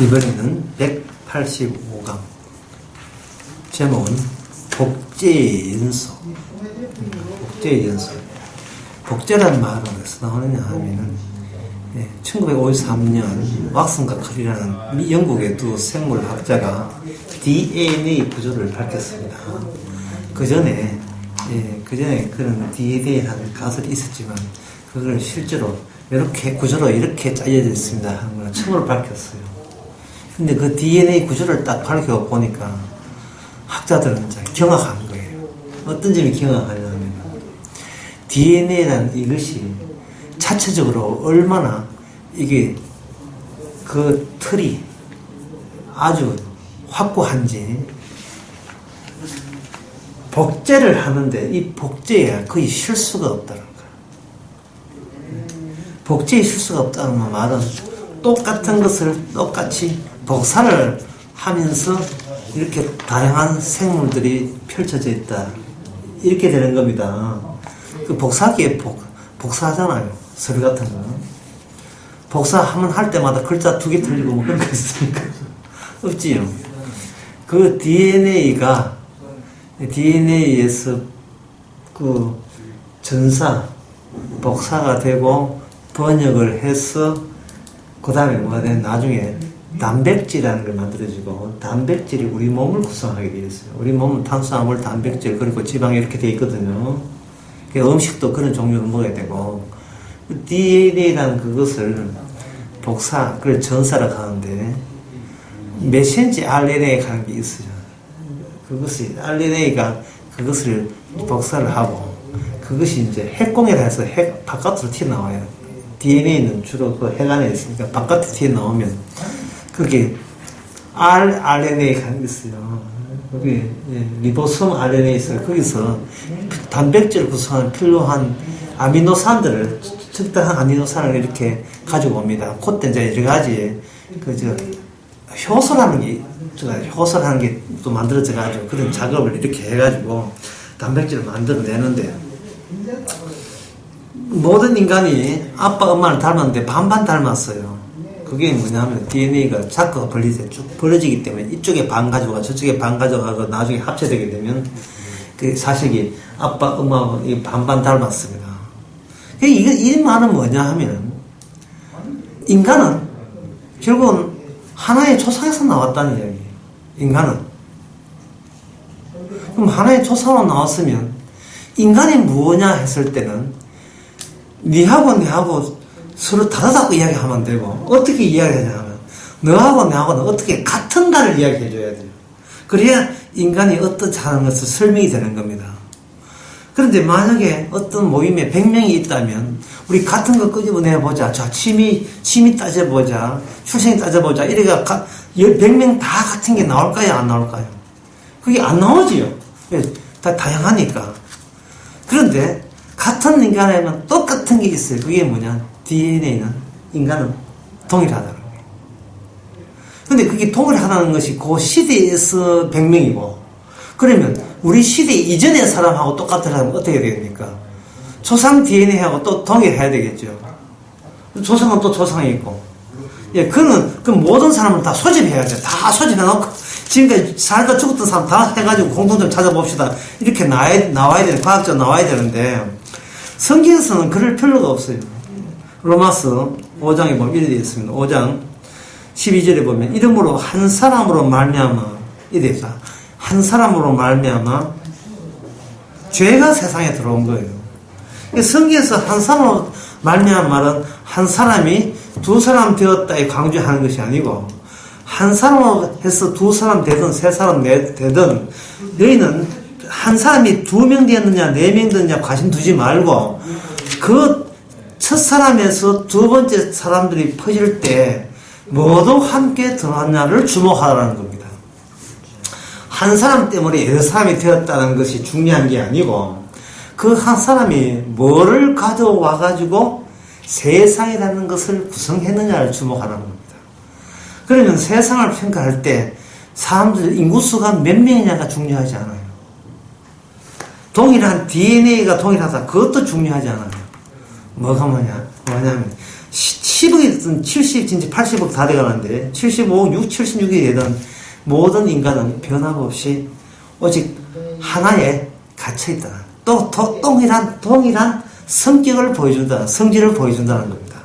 이번에는 185강 제목은 복제의 연속. 복제의 연속. 복제라는 말은 어디서 나오느냐 하면은 1953년 왁슨과 커리라는 영국의 두 생물학자가 DNA 구조를 밝혔습니다. 그 전에 그런 DNA라는 가설이 있었지만 그걸 실제로 이렇게 구조로 이렇게 짜여져 있습니다 하는 걸 처음으로 밝혔어요. 근데 그 DNA 구조를 딱 밝혀보니까 학자들은 경악한 거예요. 어떤 점이 경악하냐면 DNA라는 이것이 자체적으로 얼마나 이게 그 틀이 아주 확고한지 복제를 하는데 이 복제에 거의 실수가 없다는 거예요. 복제에 실수가 없다는 말은 똑같은 것을 똑같이 복사를 하면서 이렇게 다양한 생물들이 펼쳐져 있다. 이렇게 되는 겁니다. 그 복사기에 복사하잖아요. 서류 같은 거. 복사하면 할 때마다 글자 2개 틀리고 뭐 그런 거 있습니까? 없지요. 그 DNA에서 그 전사, 복사가 되고 번역을 해서 그 다음에 뭐가 돼? 나중에 단백질이라는 걸 만들어지고 단백질이 우리 몸을 구성하게 되어 있어요. 우리 몸은 탄수화물, 단백질, 그리고 지방이 이렇게 되어 있거든요. 음식도 그런 종류를 먹어야 되고 DNA라는 그것을 복사, 그걸 전사를 하는데 메신저 RNA 가는 게 있어요. 그것이 RNA가 그것을 복사를 하고 그것이 이제 핵공해라 해서 핵 바깥으로 튀어나와요. DNA는 주로 그 핵 안에 있으니까 바깥에 튀어나오면 그게 rRNA 가는 게 있어요. 거기 리보솜 RNA 있어요. 거기서 단백질을 구성하는 필요한 아미노산들을 적당한 아미노산을 이렇게 가지고 옵니다. 그때 이제 여러 가지 효소라는 게 또 만들어져 가지고 그런 작업을 이렇게 해가지고 단백질을 만들어내는데 모든 인간이 아빠 엄마를 닮았는데 반반 닮았어요. 그게 뭐냐면 DNA가 자꾸 벌어지기 때문에 이쪽에 반 가져가 저쪽에 반 가져가고 나중에 합체되게 되면 그 사실이 아빠 엄마하고 반반 닮았습니다. 이 말은 뭐냐 하면 인간은 결국은 하나의 조상에서 나왔다는 이야기예요. 인간은. 그럼 하나의 조상으로 나왔으면 인간이 뭐냐 했을 때는 니하고 내하고 서로 다르다고 이야기하면 되고 어떻게 이야기하냐 하면 너하고 내하고는 어떻게 같은가를 이야기해 줘야 돼요. 그래야 인간이 어떻지 하는 것을 설명이 되는 겁니다. 그런데 만약에 어떤 모임에 100명이 있다면 우리 같은 거 끄집어내보자. 자, 취미 따져보자. 출생이 따져보자. 이래가 100명 다 같은 게 나올까요? 안 나올까요? 그게 안 나오지요. 다 다양하니까. 그런데 같은 인간에는 똑같은 게 있어요. 그게 뭐냐? DNA는 인간은 동일하다는 거예요. 근데 그게 동일하다는 것이 그 시대에서 100명이고 그러면 우리 시대 이전의 사람하고 똑같으려면 어떻게 되겠습니까? 조상 DNA하고 또 동일해야 되겠죠. 조상은 또 조상이 있고. 그 모든 사람을 다 소집해야죠. 다 소집해놓고, 지금까지 살다 죽었던 사람 다 해가지고 공통점 찾아봅시다. 이렇게 나와야 되는, 과학적으로 나와야 되는데, 성경에서는 그럴 필요가 없어요. 로마서 5장에 보면 이렇게 되어 있습니다. 5장 12절에 보면, 이름으로 한 사람으로 말미암아, 이래 있다. 한 사람으로 말미암아 죄가 세상에 들어온 거예요. 성경에서 한 사람으로 말미암은 말은 한 사람이 두 사람 되었다에 강조하는 것이 아니고 한 사람으로 해서 두 사람 되든 세 사람 되든 너희는 한 사람이 2명 되었느냐 4명 되었느냐 관심 두지 말고 그 첫 사람에서 두 번째 사람들이 퍼질 때 모두 함께 들어왔냐를 주목하라는 겁니다. 한 사람 때문에 여러 사람이 되었다는 것이 중요한 게 아니고 그 한 사람이 뭐를 가져와 가지고 세상이라는 것을 구성했느냐를 주목하는 겁니다. 그러면 세상을 평가할 때 사람들 인구수가 몇 명이냐가 중요하지 않아요. 동일한 DNA가 동일하다 그것도 중요하지 않아요. 뭐냐면 10억이든 70, 진짜 80억 다 돼가는데 75억, 76이 되던 모든 인간은 변함없이 오직 하나에 갇혀있다. 또 동일한 성격을 보여준다. 성질을 보여준다는 겁니다.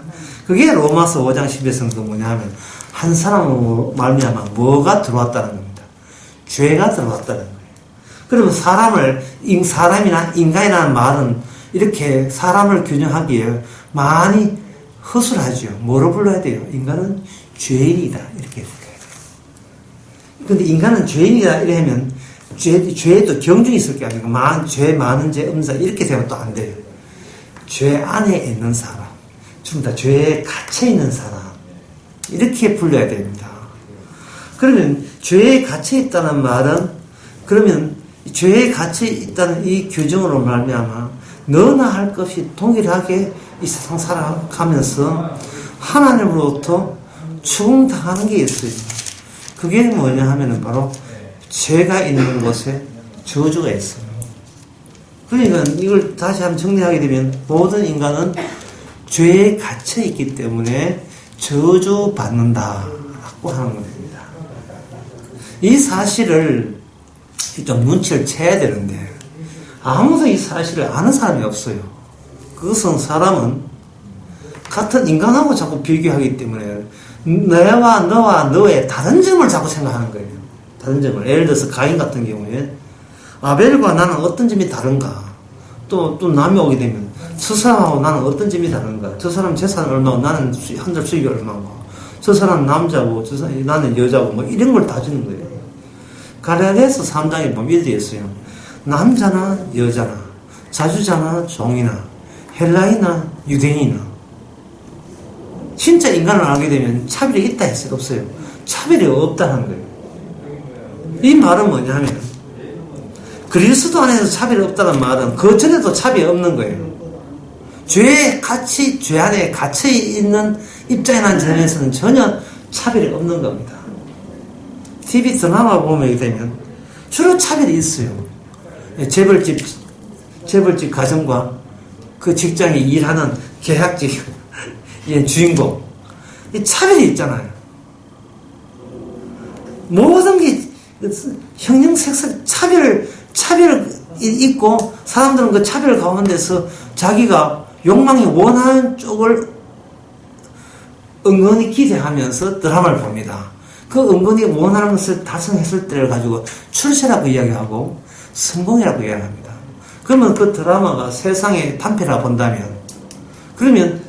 그게 로마서 5장 11성도 뭐냐 하면 한 사람으로 말미암아 뭐가 들어왔다는 겁니다. 죄가 들어왔다는 거예요. 그러면 사람이나 인간이라는 말은 이렇게 사람을 규정하기에 많이 허술하죠. 뭐로 불러야 돼요? 인간은 죄인이다. 이렇게 불러야 돼요. 근데 인간은 죄인이다. 이러면 죄도 경중이 있을 게 아니고 죄 많은 죄 음사 이렇게 되면 또 안 돼요. 죄 안에 있는 사람, 전부 다 죄에 갇혀 있는 사람 이렇게 불러야 됩니다. 그러면 죄에 갇혀 있다는 말은 그러면 죄에 갇혀 있다는 이 규정으로 말미암아 너나 할 것 없이 동일하게 이 세상 살아가면서 하나님으로부터 추궁당하는 게 있어요. 그게 뭐냐 하면은 바로 죄가 있는 곳에 저주가 있어요. 그러니까 이걸 다시 한번 정리하게 되면 모든 인간은 죄에 갇혀 있기 때문에 저주받는다라고 하는 겁니다. 이 사실을 좀 눈치를 채야 되는데 아무도 이 사실을 아는 사람이 없어요. 그것은 사람은 같은 인간하고 자꾸 비교하기 때문에 너와 너의 다른 점을 자꾸 생각하는 거예요. 다른 점을. 예를 들어서 가인 같은 경우에 아벨과 나는 어떤 점이 다른가. 또 남이 오게 되면 저 사람하고 나는 어떤 점이 다른가. 저 사람 재산 얼마고 나는 한 달 수익이 얼마고. 저 사람 남자고 나는 여자고 뭐 이런 걸 따지는 거예요. 갈라디아서 3장에 보면 이렇게 있어요. 남자나 여자나 자주자나 종이나 헬라이나 유대인이나 진짜 인간을 알게 되면 차별이 있다 했어요? 없어요? 차별이 없다는 거예요. 이 말은 뭐냐면 그리스도 안에서 차별이 없다는 말은 그 전에도 차별이 없는 거예요. 죄 안에 갇혀 있는 입장이라는 점에서는 전혀 차별이 없는 겁니다. TV 드라마 보게 되면 주로 차별이 있어요. 재벌집 가정과 그 직장에 일하는 계약직 주인공. 이 차별이 있잖아요. 모든 게 형형색색 차별이 있고 사람들은 그 차별 가운데서 자기가 욕망이 원하는 쪽을 은근히 기대하면서 드라마를 봅니다. 그 은근히 원하는 것을 달성했을 때를 가지고 출세라고 이야기하고 성공이라고 이야기합니다. 그러면 그 드라마가 세상의 단편이라고 본다면 그러면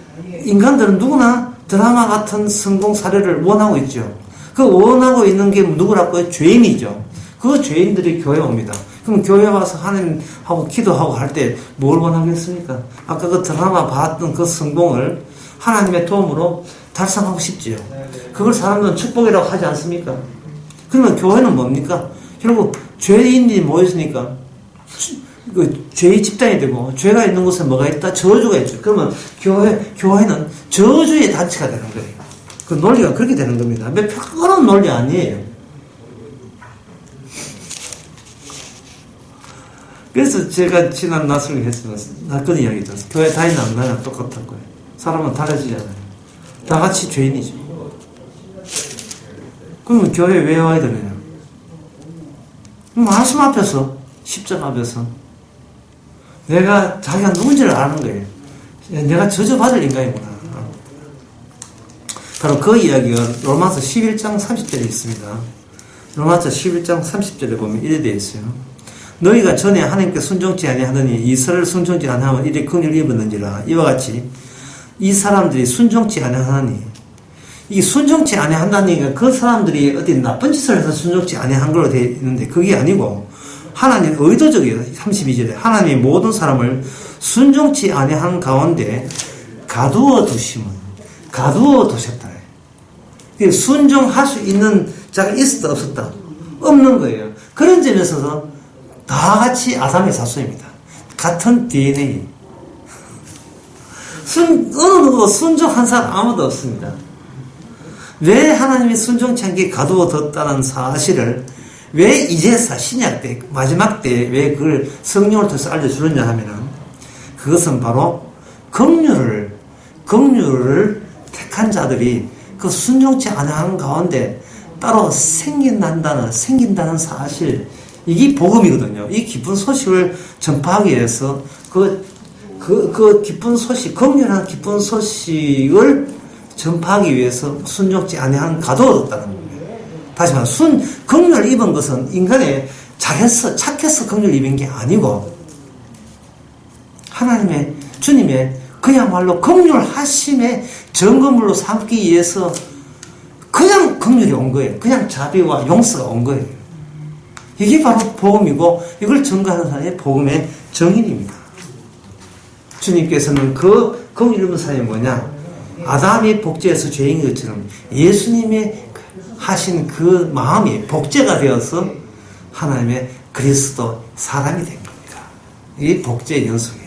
인간들은 누구나 드라마 같은 성공 사례를 원하고 있죠. 그 원하고 있는 게 누구라고요? 죄인이죠. 그 죄인들이 교회에 옵니다. 그럼 교회 와서 하나님하고 기도하고 할 때 뭘 원하겠습니까? 아까 그 드라마 봤던 그 성공을 하나님의 도움으로 달성하고 싶지요. 그걸 사람들은 축복이라고 하지 않습니까? 그러면 교회는 뭡니까? 결국 죄인들이 모였으니까 죄의 집단이 되고 죄가 있는 곳에 뭐가 있다? 저주가 있죠. 그러면 교회는 저주의 단체가 되는 거예요. 그 논리가 그렇게 되는 겁니다. 몇 표현은 논리 아니에요. 그래서 제가 지난 낮술을 했지만 낫건 이야기 들었어요. 교회 다니나 안 다니나 똑같을 거예요. 사람은 달라지잖아요. 다 같이 죄인이죠. 그러면 교회에 왜 와야 되느냐? 말씀 앞에서, 십자가 앞에서 내가 자기가 누군지를 아는 거예요. 내가 저주받을 인간이구나. 바로 그 이야기가 로마서 11장 30절에 있습니다. 로마서 11장 30절에 보면 이래 되어 있어요. 너희가 전에 하나님께 순종치 아니하더니 이스라엘을 순종치 아니하면 이래 긍휼을 입었는지라. 이와 같이 이 사람들이 순종치 아니하니 이 순종치 아니한다니까 그 사람들이 어디 나쁜 짓을 해서 순종치 아니한 걸로 되어 있는데 그게 아니고 하나님 의도적이에요. 32절에 하나님이 모든 사람을 순종치 아니한 가운데 가두어 두셨다. 순종할 수 있는 자가 있었다 없었다? 없는 거예요. 그런 점에서 다 같이 아담의 자손입니다. 같은 DNA. 어느 누구 순종한 사람 아무도 없습니다. 왜 하나님이 순종치 않게 가두어 뒀다는 사실을 왜 이제서 신약 때 마지막 때 왜 그걸 성령을 통해서 알려주느냐 하면은 그것은 바로 긍휼을 택한 자들이 그 순종치 않은 가운데 따로 생긴다는 사실, 이게 복음이거든요. 이 기쁜 소식을 전파하기 위해서 그 기쁜 소식, 긍휼한 기쁜 소식을 전파하기 위해서 순종치 아니한 가도 얻었다는 거예요. 다시 말해, 긍휼을 입은 것은 인간의 착해서 긍휼을 입은 게 아니고, 하나님의, 주님의 그야말로 긍휼하심의 증거물로 삼기 위해서 그냥 긍휼이 온 거예요. 그냥 자비와 용서가 온 거예요. 이게 바로 복음이고, 이걸 증거하는 사람이 복음의 정인입니다. 주님께서는 그 긍휼 입은 사람이 뭐냐? 아담이 복제에서 죄인 것처럼 예수님이 하신 그 마음이 복제가 되어서 하나님의 그리스도 사람이 된 겁니다. 이 복제의 연속이에요.